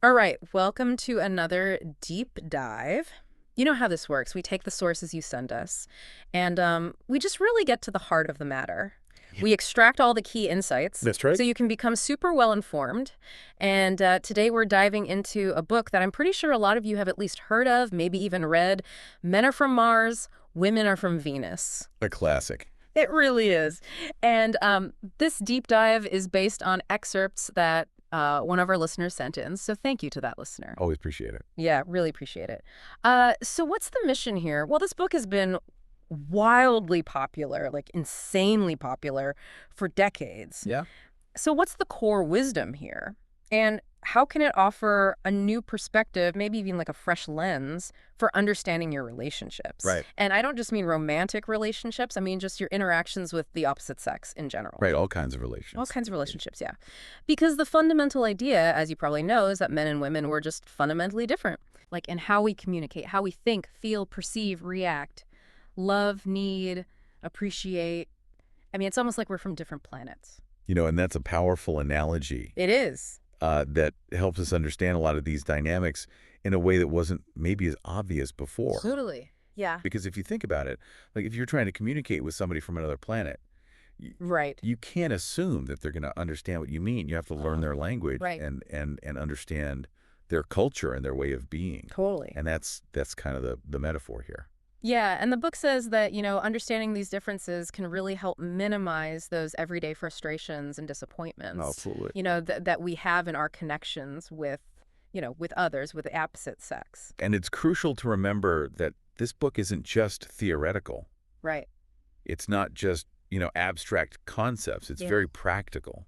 All right, welcome to another deep dive. You know how this works. We take the sources you send us, and we just really get to the heart of the matter. Yeah. We extract all the key insights That's right. so you can become super well informed. And today we're diving into a book that I'm pretty sure a lot of you have at least heard of, maybe even read. Men Are From Mars, Women Are From Venus. A classic. It really is. And this deep dive is based on excerpts that one of our listeners sent in. So thank you to that listener. Always appreciate it. Yeah, really appreciate it. So what's the mission here? Well, this book has been wildly popular, like insanely popular for decades. Yeah. So what's the core wisdom here? And how can it offer a new perspective, maybe even like a fresh lens for understanding your relationships? Right. And I don't just mean romantic relationships. I mean just your interactions with the opposite sex in general. Right. All kinds of relations. All kinds of relationships, yeah. Because the fundamental idea, as you probably know, is that men and women were just fundamentally different. Like in how we communicate, how we think, feel, perceive, react, love, need, appreciate. I mean, it's almost like we're from different planets. And that's a powerful analogy It is. that helps us understand a lot of these dynamics in a way that wasn't maybe as obvious before. Totally. Yeah. Because if you think about it, like if you're trying to communicate with somebody from another planet, Right. you can't assume that they're going to understand what you mean. You have to learn their language Right. and understand their culture and their way of being. Totally. And that's kind of the metaphor here. Yeah, and the book says that, understanding these differences can really help minimize those everyday frustrations and disappointments. Absolutely. That we have in our connections with, with others, with the opposite sex. And it's crucial to remember that this book isn't just theoretical. Right. It's not just, abstract concepts. It's Yeah. very practical.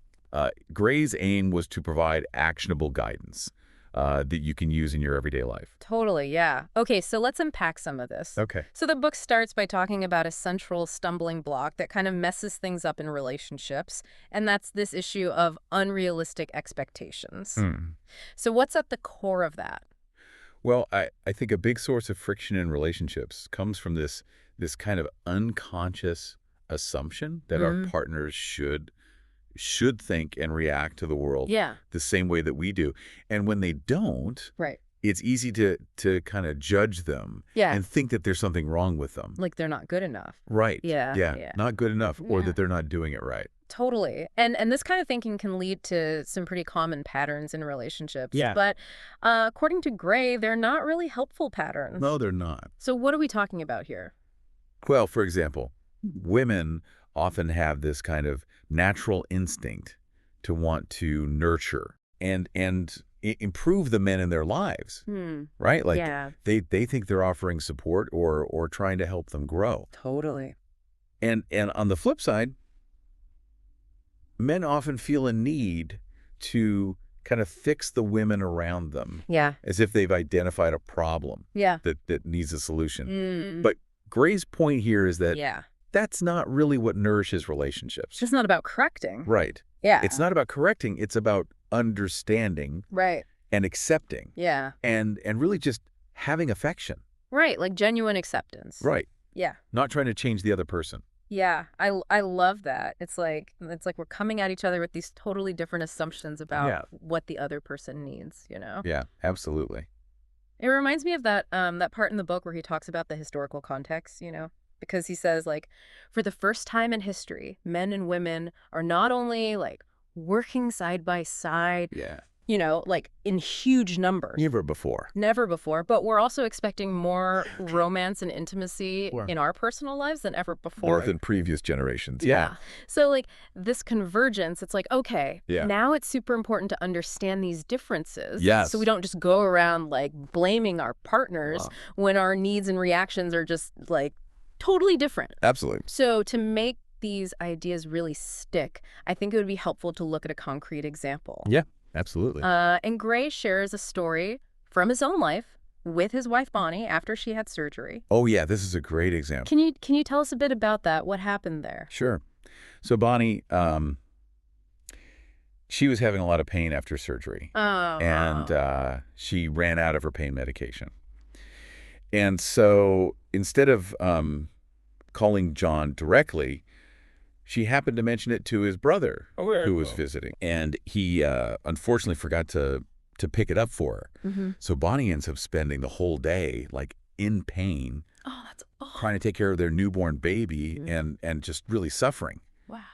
Gray's aim was to provide actionable guidance that you can use in your everyday life. Totally, yeah. Okay, so let's unpack some of this. Okay. So the book starts by talking about a central stumbling block that kind of messes things up in relationships, and that's this issue of unrealistic expectations. So what's at the core of that? Well, I think a big source of friction in relationships comes from this kind of unconscious assumption that our partners should think and react to the world Yeah. the same way that we do. And when they don't, Right. it's easy to kind of judge them Yeah. and think that there's something wrong with them. Like they're not good enough. Right. Yeah, Yeah. yeah. Not good enough, or Yeah. that they're not doing it right. Totally. And this kind of thinking can lead to some pretty common patterns in relationships. Yeah. But according to Gray, they're not really helpful patterns. No, they're not. So what are we talking about here? Well, for example, women often have this kind of natural instinct to want to nurture and improve the men in their lives, right? Like Yeah. they think they're offering support or trying to help them grow. Totally. And on the flip side, men often feel a need to kind of fix the women around them Yeah. as if they've identified a problem Yeah. that needs a solution. Mm. But Gray's point here is that Yeah. that's not really what nourishes relationships. It's just not about correcting. Right. Yeah. It's not about correcting. It's about understanding Right. and accepting Yeah. and really just having affection. Right. Like genuine acceptance. Right. Yeah. Not trying to change the other person. Yeah. I love that. It's like we're coming at each other with these totally different assumptions about Yeah. what the other person needs, Yeah, absolutely. It reminds me of that part in the book where he talks about the historical context, because he says, like, for the first time in history, men and women are not only, like, working side by side, Yeah. like, in huge numbers. Never before. Never before, but we're also expecting more romance and intimacy More. in our personal lives than ever before. More than previous generations. Yeah. So, like, this convergence, it's like, okay, Yeah. now it's super important to understand these differences. Yes. So we don't just go around, like, blaming our partners when our needs and reactions are just, like, totally different. Absolutely. So to make these ideas really stick, I think it would be helpful to look at a concrete example. Yeah, absolutely. And Gray shares a story from his own life with his wife, Bonnie, after she had surgery. Oh, yeah, this is a great example. Can you tell us a bit about that? What happened there? Sure. So Bonnie, she was having a lot of pain after surgery. Oh. And she ran out of her pain medication. And so instead of calling John directly, she happened to mention it to his brother, who was visiting. And he unfortunately forgot to to pick it up for her. Mm-hmm. So Bonnie ends up spending the whole day, like, in pain, Oh, that's trying to take care of their newborn baby Mm. and just really suffering. Wow.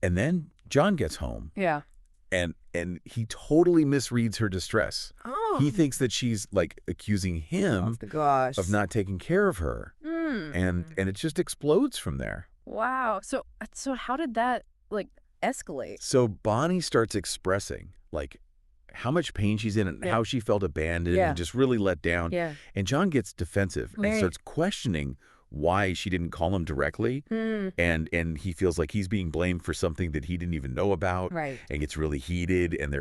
And then John gets home, Yeah. and he totally misreads her distress. Oh. He thinks that she's, like, accusing him the gosh. of not taking care of her. Mm. And it just explodes from there. Wow. So how did that like escalate? So Bonnie starts expressing, like, how much pain she's in and Yeah. how she felt abandoned Yeah. and just really let down. Yeah. And John gets defensive and Right. starts questioning why she didn't call him directly. Mm. And he feels like he's being blamed for something that he didn't even know about. Right. And gets really heated, and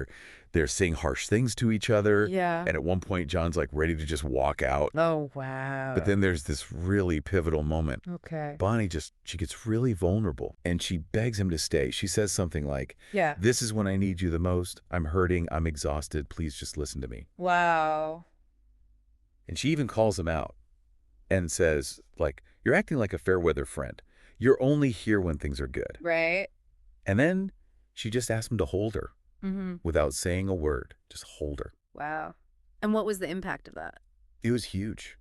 they're saying harsh things to each other. Yeah. And at one point, John's, like, ready to just walk out. Oh, wow. But then there's this really pivotal moment. Okay. Bonnie she gets really vulnerable, and she begs him to stay. She says something like, Yeah. "This is when I need you the most. I'm hurting. I'm exhausted. Please just listen to me." Wow. And she even calls him out and says, like, "You're acting like a fair weather friend. You're only here when things are good." Right. And then she just asked him to hold her Mm-hmm. without saying a word. Just hold her. Wow. And what was the impact of that? It was huge.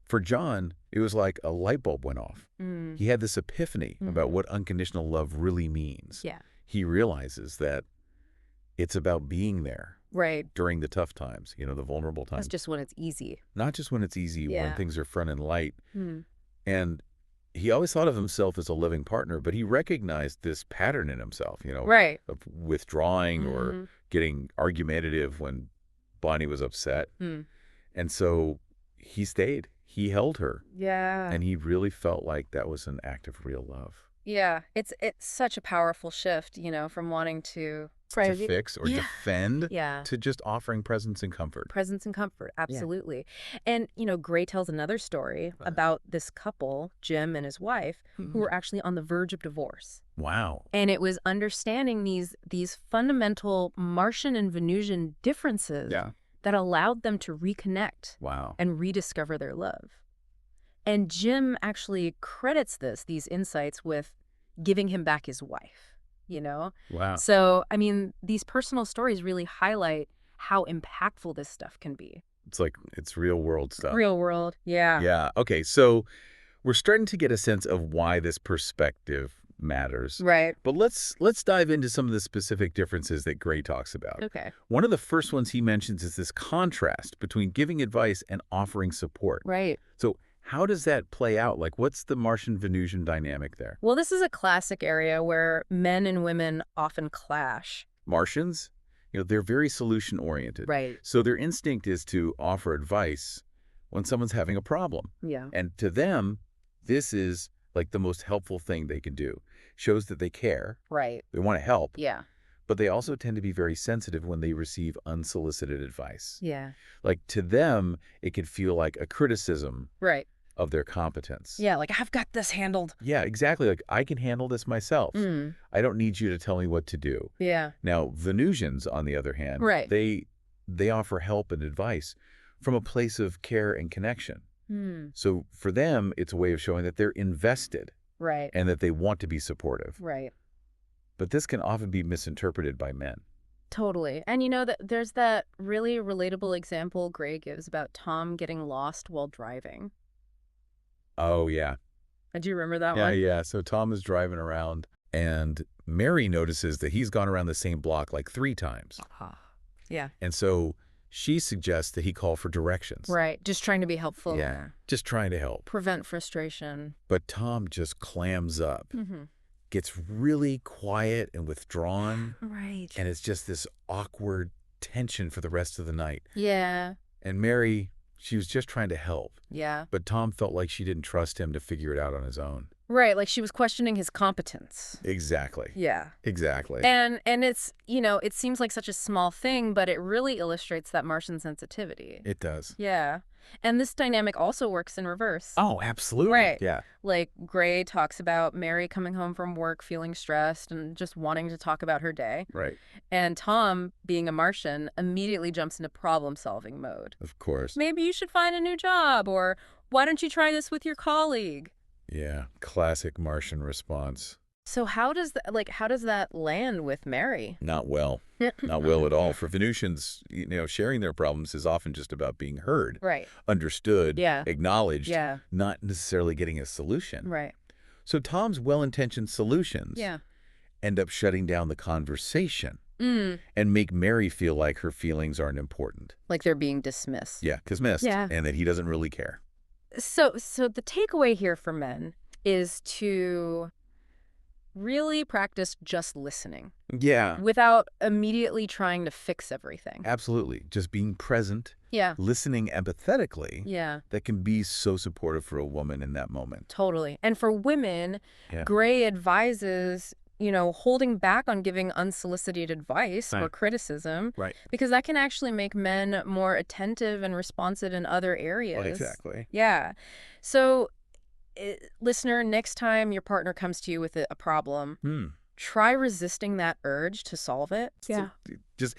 For John, it was like a light bulb went off. Mm. He had this epiphany about what unconditional love really means. Yeah. He realizes that it's about being there Right. during the tough times, the vulnerable times. That's just when it's easy. Not just when it's easy, when Yeah. things are fun and light. Mm. And he always thought of himself as a living partner, but he recognized this pattern in himself, Right. of withdrawing or Mhm. getting argumentative when Bonnie was upset. Mm. And so he stayed. He held her. Yeah. And he really felt like that was an act of real love. Yeah. It's such a powerful shift, from wanting to Fix or Yeah. defend Yeah. to just offering presence and comfort. Presence and comfort, absolutely. And, Gray tells another story about this couple, Jim and his wife, who were actually on the verge of divorce. Wow. And it was understanding these fundamental Martian and Venusian differences that allowed them to reconnect Wow. and rediscover their love. And Jim actually credits these insights with giving him back his wife, Wow. So, I mean, these personal stories really highlight how impactful this stuff can be. It's real world stuff. Real world, yeah. Yeah. Okay. So we're starting to get a sense of why this perspective matters. Right. But let's dive into some of the specific differences that Gray talks about. Okay. One of the first ones he mentions is this contrast between giving advice and offering support. Right. So how does that play out? Like, what's the Martian-Venusian dynamic there? Well, this is a classic area where men and women often clash. Martians, they're very solution-oriented. Right. So their instinct is to offer advice when someone's having a problem. Yeah. And to them, this is like the most helpful thing they can do. Shows that they care. Right. They want to help. Yeah. But they also tend to be very sensitive when they receive unsolicited advice. Yeah. Like, to them, it can feel like a criticism Right. of their competence. Yeah, like, I've got this handled. Yeah, exactly. Like, I can handle this myself. Mm. I don't need you to tell me what to do. Yeah. Now, Venusians, on the other hand, Right. they offer help and advice from a place of care and connection. Mm. So for them, it's a way of showing that they're invested Right. and that they want to be supportive. Right. But this can often be misinterpreted by men. Totally. And that there's that really relatable example Gray gives about Tom getting lost while driving. Oh, yeah. Do you remember that Yeah, one? yeah. So Tom is driving around, and Mary notices that he's gone around the same block like 3 times. Yeah. And so she suggests that he call for directions. Right. Just trying to be helpful. Yeah, just trying to help. Prevent frustration. But Tom just clams up, Mm-hmm. gets really quiet and withdrawn, Right. and it's just this awkward tension for the rest of the night. Yeah. And Mary, she was just trying to help, Yeah. but Tom felt like she didn't trust him to figure it out on his own. Right. Like she was questioning his competence. Exactly. Yeah. Exactly. And it's, it seems like such a small thing, but it really illustrates that Martian sensitivity. It does. Yeah. And this dynamic also works in reverse. Oh, absolutely. Right. Yeah. Like Gray talks about Mary coming home from work feeling stressed and just wanting to talk about her day. Right. And Tom, being a Martian, immediately jumps into problem-solving mode. Of course. Maybe you should find a new job, or why don't you try this with your colleague? Yeah. Classic Martian response. So how does that land with Mary? Not well. Not well at all. For Venusians, sharing their problems is often just about being heard, Right. understood, Yeah. acknowledged, Yeah. not necessarily getting a solution. Right. So Tom's well-intentioned solutions Yeah. end up shutting down the conversation Mm. and make Mary feel like her feelings aren't important. Like they're being dismissed. Yeah, dismissed, Yeah. and that he doesn't really care. So the takeaway here for men is to really practice just listening Yeah, without immediately trying to fix everything. absolutely. Just being present, Yeah. listening empathetically, Yeah. that can be so supportive for a woman in that moment. Totally. And for women, Yeah. Gray advises, holding back on giving unsolicited advice or Right. criticism, Right. because that can actually make men more attentive and responsive in other areas. Exactly. Yeah. So, listener, next time your partner comes to you with a problem, try resisting that urge to solve it. Yeah. Just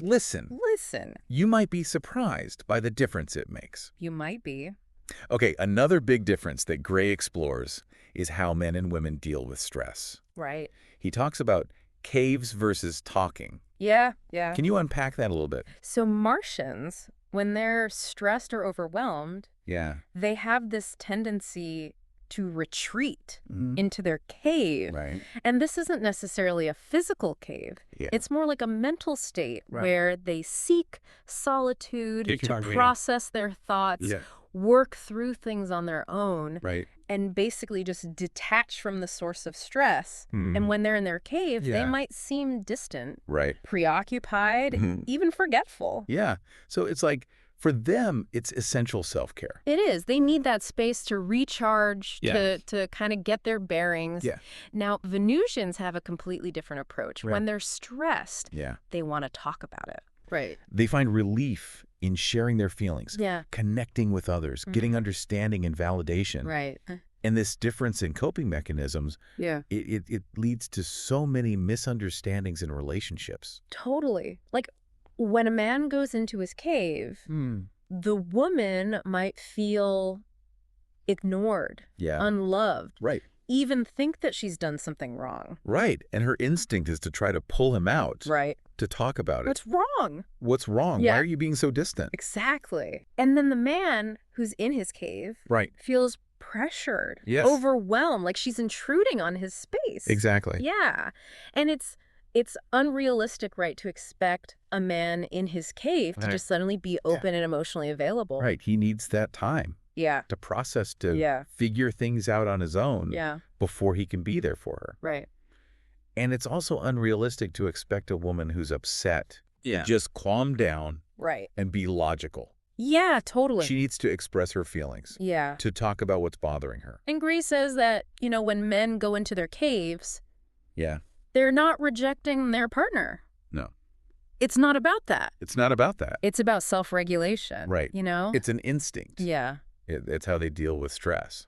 listen. Listen. You might be surprised by the difference it makes. You might be. Okay, another big difference that Gray explores is how men and women deal with stress. Right. He talks about caves versus talking. Yeah. Yeah. Can you unpack that a little bit? So Martians, when they're stressed or overwhelmed, Yeah. they have this tendency to retreat Mhm. into their cave. Right. And this isn't necessarily a physical cave. Yeah. It's more like a mental state Right. where they seek solitude to Exactly. process their thoughts, Yeah. work through things on their own, Right. and basically just detach from the source of stress. Mhm. And when they're in their cave, they Yeah. might seem distant, Right. preoccupied, Mhm. even forgetful. Yeah. So it's like, for them, it's essential self-care. It is. They need that space to recharge, Yeah. to kind of get their bearings. Yeah. Now, Venusians have a completely different approach. Right. When they're stressed, Yeah. they want to talk about it. Right. They find relief in sharing their feelings, Yeah. connecting with others, getting understanding and validation. Right. And this difference in coping mechanisms, Yeah. it leads to so many misunderstandings in relationships. Totally. Like, when a man goes into his cave, the woman might feel ignored, Yeah. unloved, Right. even think that she's done something wrong. Right. And her instinct is to try to pull him out, Right. to talk about it. What's wrong? What's wrong? Yeah. Why are you being so distant? Exactly. And then the man who's in his cave Right. feels pressured, Yes. overwhelmed, like she's intruding on his space. Exactly. Yeah. And it's unrealistic, right, to expect a man in his cave to Right. just suddenly be open and emotionally available. Right. He needs that time Yeah. to process, to Yeah. figure things out on his own Yeah. before he can be there for her. Right. And it's also unrealistic to expect a woman who's upset to just calm down Right. and be logical. Yeah, totally. She needs to express her feelings, Yeah. to talk about what's bothering her. And Gray says that, when men go into their caves, Yeah. they're not rejecting their partner. No. It's not about that. It's not about that. It's about self-regulation. Right. It's It's an instinct. yeah. It's how they deal with stress.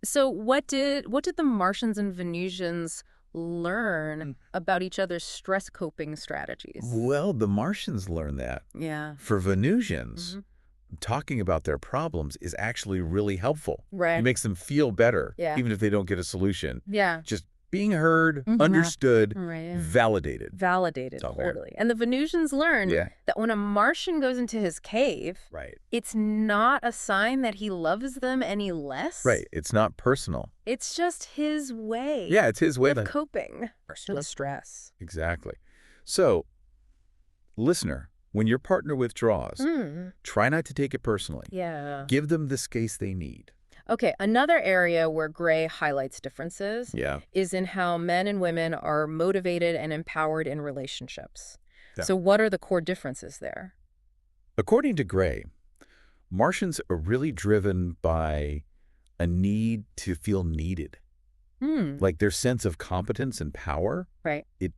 So what did the Martians and Venusians learn about each other's stress coping strategies? Well, the Martians learn that. Yeah. For Venusians, Mm-hmm. talking about their problems is actually really helpful. Right. It makes them feel better, Yeah. even if they don't get a solution. Yeah. Just being heard, Mhm. understood, Right. Yeah. validated. Validated, It's all there. totally. And the Venusians learned Yeah. that when a Martian goes into his cave, Right. it's not a sign that he loves them any less. Right. It's not personal. It's just his way. Yeah, it's his way of to... coping with stress. Exactly. So, listener, when your partner withdraws, try not to take it personally. Yeah. Give them the space they need. Okay, another area where Gray highlights differences Yeah. is in how men and women are motivated and empowered in relationships. Yeah. So what are the core differences there? According to Gray, Martians are really driven by a need to feel needed. Like their sense of competence and power, Right. it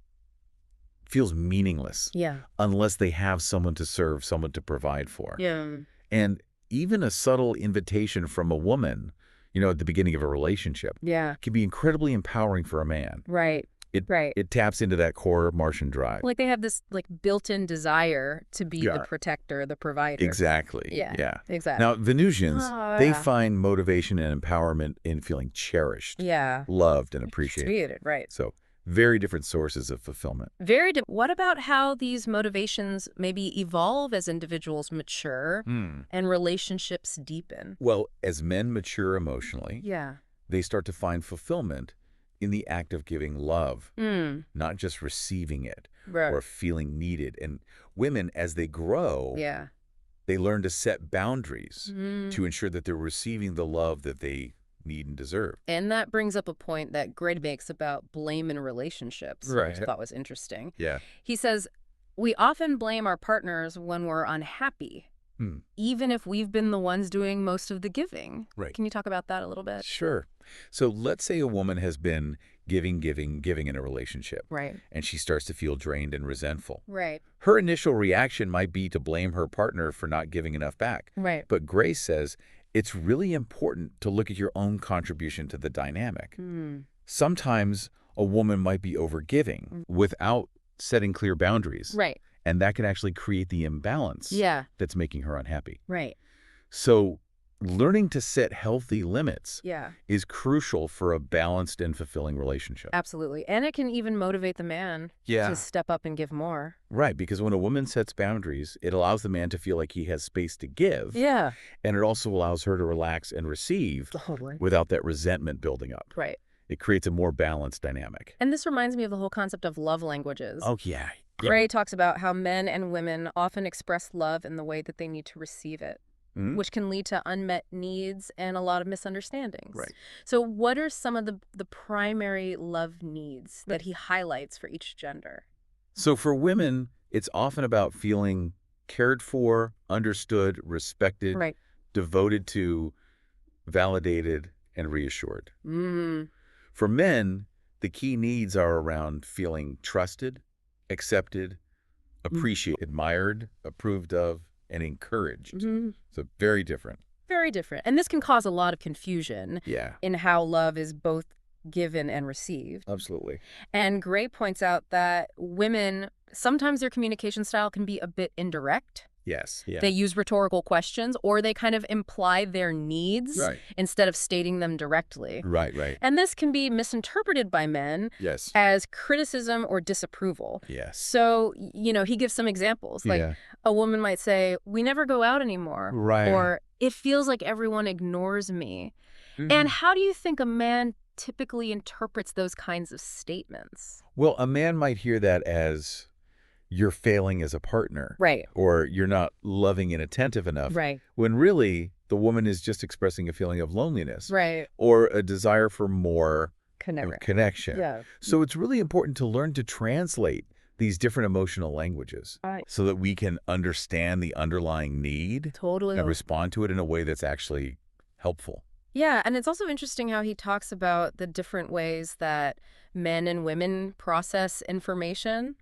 feels meaningless Yeah. unless they have someone to serve, someone to provide for. Yeah. And even a subtle invitation from a woman, at the beginning of a relationship, Yeah. can be incredibly empowering for a man. Right. It Right. it taps into that core Martian drive. Like they have this like built-in desire to be the Yeah. protector, the provider. Exactly. Yeah, Yeah. Now, exactly. Venusians, Oh, they yeah. find motivation and empowerment in feeling cherished, Yeah. loved, and appreciated. Appreciated, right. So, very different sources of fulfillment. What about how these motivations maybe evolve as individuals mature Hmm. and relationships deepen? Well, as men mature emotionally, Yeah. they start to find fulfillment in the act of giving love, Hmm. not just receiving it Right. or feeling needed. And women, as they grow, Yeah. they learn to set boundaries Mm. to ensure that they're receiving the love that they need and deserve. And that brings up a point that Gray makes about blame in relationships, which I Right. thought was interesting. Yeah. He says, we often blame our partners when we're unhappy, Hmm. even if we've been the ones doing most of the giving. Right. Can you talk about that a little bit? Sure. So let's say a woman has been giving in a relationship, Right. and she starts to feel drained and resentful. Right. Her initial reaction might be to blame her partner for not giving enough back. Right. But Grace says it's really important to look at your own contribution to the dynamic. Hmm. Sometimes a woman might be overgiving without setting clear boundaries. Right. And that can actually create the imbalance Yeah. that's making her unhappy. Right. So learning to set healthy limits Yeah. is crucial for a balanced and fulfilling relationship. Absolutely. And it can even motivate the man Yeah. to step up and give more. Right, because when a woman sets boundaries, it allows the man to feel like he has space to give, Yeah. and it also allows her to relax and receive Totally. without that resentment building up. Right. It creates a more balanced dynamic. And this reminds me of the whole concept of love languages. Oh, yeah. Gray talks about how men and women often express love in the way that they need to receive it, Mhm. which can lead to unmet needs and a lot of misunderstandings. Right. So what are some of the primary love needs that he highlights for each gender? So for women, it's often about feeling cared for, understood, respected, Right. devoted to, validated, and reassured. Mm. For men, the key needs are around feeling trusted, accepted, appreciated, admired, approved of, and encouraged. Mhm. So very different. Very different. And this can cause a lot of confusion Yeah, in how love is both given and received. absolutely. And Gray points out that women, sometimes their communication style can be a bit indirect. Yes. Yeah. They use rhetorical questions, or they kind of imply their needs Right. instead of stating them directly. Right, right. And this can be misinterpreted by men Yes. as criticism or disapproval. Yes. So, he gives some examples. Like Yeah. a woman might say, "We never go out anymore." Right. Or, "It feels like everyone ignores me." Mhm. And how do you think a man typically interprets those kinds of statements? Well, a man might hear that as you're failing as a partner. Right. Or you're not loving and attentive enough. Right. When really, the woman is just expressing a feeling of loneliness. Right. Or a desire for more Connect. connection. Yeah. So it's really important to learn to translate these different emotional languages Right. so that we can understand the underlying need Totally. and respond to it in a way that's actually helpful. Yeah, and it's also interesting how he talks about the different ways that men and women process information,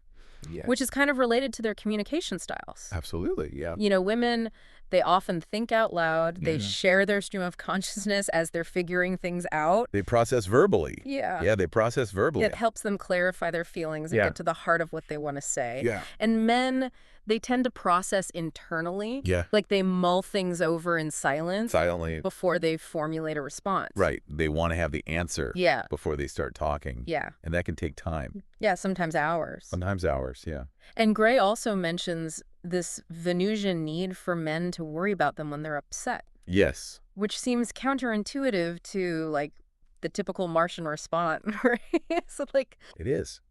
Yeah. which is kind of related to their communication styles. Absolutely, yeah. Women, they often think out loud. They Yeah. share their stream of consciousness as they're figuring things out. They process verbally. Yeah. Yeah, they process verbally. It helps them clarify their feelings and Yeah. get to the heart of what they want to say. Yeah. And men, they tend to process internally. Yeah. Like they mull things over in silence Silently. before they formulate a response. Right. They want to have the answer Yeah. before they start talking. Yeah. And that can take time. Yeah, sometimes hours. Sometimes hours, yeah. And Gray also mentions this Venusian need for men to worry about them when they're upset, Yes. which seems counterintuitive to, like, the typical Martian response, right? So, like, It is.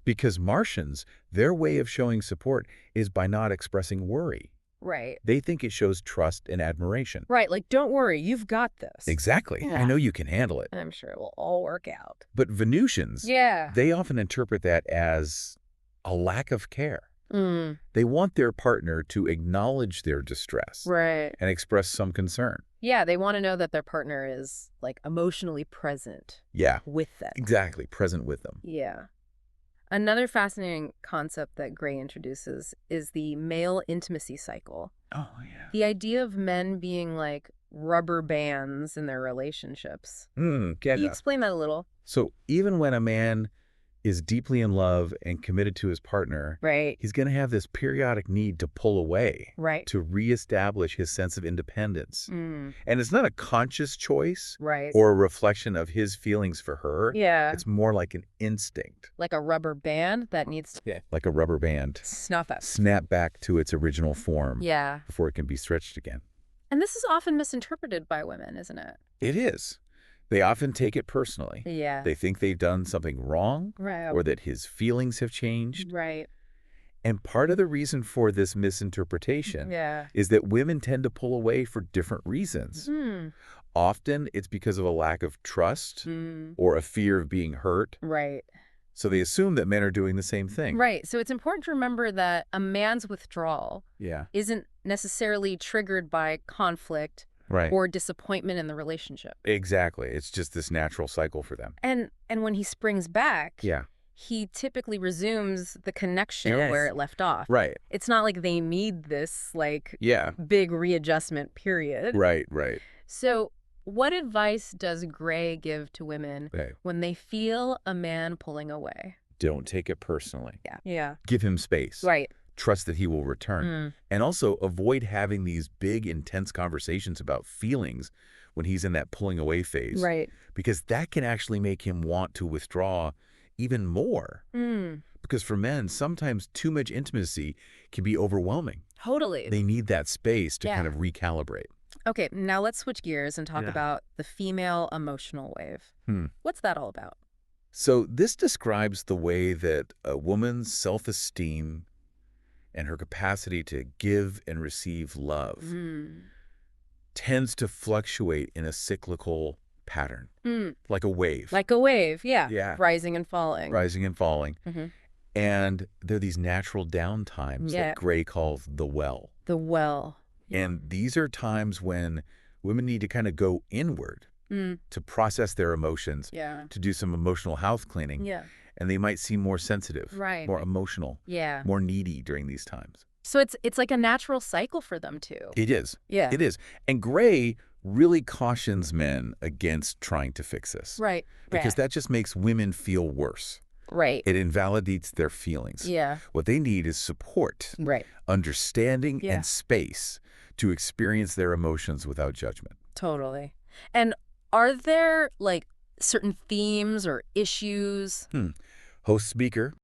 Because Martians, their way of showing support is by not expressing worry. right. They think it shows trust and admiration. Right, like, don't worry, you've got this. Exactly. Yeah. I know you can handle it. And I'm sure it will all work out. But Venusians, Yeah. they often interpret that as a lack of care. Mm, They want their partner to acknowledge their distress right. and express some concern. Yeah, they want to know that their partner is, like, emotionally present Yeah, with them. exactly. Present with them. Yeah. Another fascinating concept that Gray introduces is the male intimacy cycle. Oh, yeah. The idea of men being like rubber bands in their relationships. Can you explain that a little? So even when a man is deeply in love and committed to his partner, Right. he's going to have this periodic need to pull away, Right. to reestablish his sense of independence. Mm. And it's not a conscious choice Right. or a reflection of his feelings for her. Yeah. It's more like an instinct. Like a rubber band that needs to Like a rubber band. snuff out. Snap back to its original form Yeah. before it can be stretched again. And this is often misinterpreted by women, isn't it? It is. They often take it personally. Yeah. They think they've done something wrong Right. or that his feelings have changed. Right. And part of the reason for this misinterpretation Yeah. is that women tend to pull away for different reasons. Hmm. Often it's because of a lack of trust Mm. or a fear of being hurt. Right. So they assume that men are doing the same thing. Right. So it's important to remember that a man's withdrawal Yeah. isn't necessarily triggered by conflict Right. or disappointment in the relationship. Exactly. It's just this natural cycle for them. And when he springs back, Yeah. he typically resumes the connection Yes. where it left off. Right. It's not like they need this Yeah. big readjustment period. Right. Right. So what advice does Gray give to women Okay. when they feel a man pulling away? Don't take it personally. Yeah. Yeah. Give him space. Right. Trust that he will return. Mm. And also avoid having these big, intense conversations about feelings when he's in that pulling away phase. Right. Because that can actually make him want to withdraw even more. Mm. Because for men, sometimes too much intimacy can be overwhelming. Totally. They need that space to Yeah. kind of recalibrate. Okay, now let's switch gears and talk Yeah. about the female emotional wave. Hmm. What's that all about? So this describes the way that a woman's self-esteem and her capacity to give and receive love Mm. tends to fluctuate in a cyclical pattern, Mm. like a wave, Like a wave, yeah. Yeah. Rising and falling. rising and falling. Mhm. And there are these natural down times Yeah. that Gray calls the well. The well. And these are times when women need to kind of go inward Mm. to process their emotions, Yeah. to do some emotional house cleaning. Yeah. And they might seem more sensitive, Right. more emotional, Yeah. more needy during these times. So it's like a natural cycle for them too. It is. Yeah. It is. And Gray really cautions men against trying to fix this. Right. Because that just makes women feel worse. Right. It invalidates their feelings. Yeah. What they need is support, Right. understanding, Yeah. and space to experience their emotions without judgment. Totally. And are there certain themes or issues? Host speaker